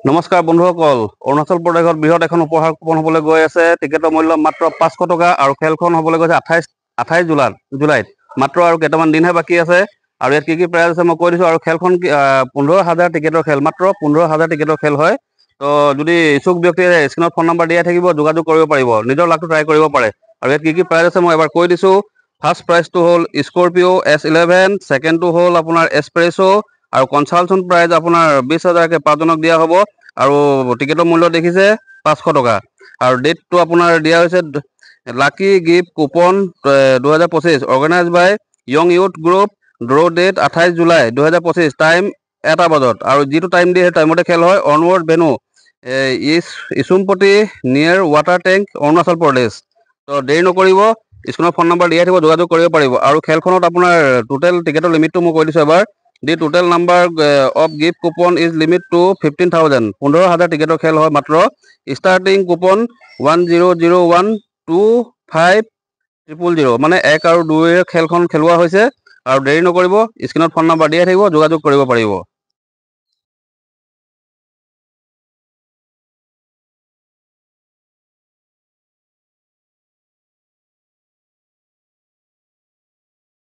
নমস্কাৰ বন্ধুসকল, অৰুণাচল প্ৰদেশত বৃহৎ এখন উপহাৰ কুপন হ'বলৈ গৈ আছে। টিকেটৰ মূল্য মাত্ৰ 500 টকা আৰু খেলখন হ'বলৈ গৈছে 28 জুলাইত। মাত্ৰ আৰু কেইটামান দিনহে বাকী আছে। আৰু ইয়াত কি প্ৰাইজ আছে মই কৈ দিছোঁ। আৰু খেলখন 15,000 টিকেটৰ খেল, মাত্ৰ 15,000 টিকেটৰ খেল হয়। তো যদি ইচ্ছুক ব্যক্তিয়ে স্ক্ৰীণত ফোন নম্বৰ দিয়া থাকিব, যোগাযোগ কৰিব পাৰিব, নিজৰ লাকটো ট্ৰাই কৰিব পাৰে। আৰু ইয়াত কি প্ৰাইজ আছে মই এবাৰ কৈ দিছোঁ। ফাৰ্ষ্ট প্ৰাইজটো হ'ল স্কৰপিঅ' S11, ছেকেণ্ডটো হ'ল আপোনাৰ এছপ্ৰেছো, আৰু কনচালচন প্ৰাইজ আপোনাৰ 20,000কে 5জনক দিয়া হ'ব। আৰু টিকেটৰ মূল্য দেখিছে 500 টকা। আৰু ডেটটো আপোনাৰ দিয়া হৈছে lucky gift coupon 2025, organise by young youth group, draw' date 28 July 2025, time 1টা বজাত। আৰু যিটো টাইম দিয়ে সেই টাইমতে খেল হয়। Onward venue Ishumpati near water tank, Arunachal Pradesh. তো দেৰি নকৰিব, স্ক্ৰীণত ফোন নম্বৰ দিয়াই থাকিব, যোগাযোগ কৰিব পাৰিব। আৰু খেলখনত আপোনাৰ টোটেল টিকেটৰ লিমিটটো মই কৈ দিছোঁ এবাৰ। The total number of gift coupon is limit to 15,000। 15,000 টিকেটৰ খেল হয় মাত্ৰ। ষ্টাৰ্টিং কুপন 10012500, মানে 1 আৰু 2 খেলখন খেলোৱা হৈছে। আৰু দেৰি নকৰিব, স্ক্ৰীণত ফোন নম্বৰ দিয়াই থাকিব, যোগাযোগ কৰিব পাৰিব।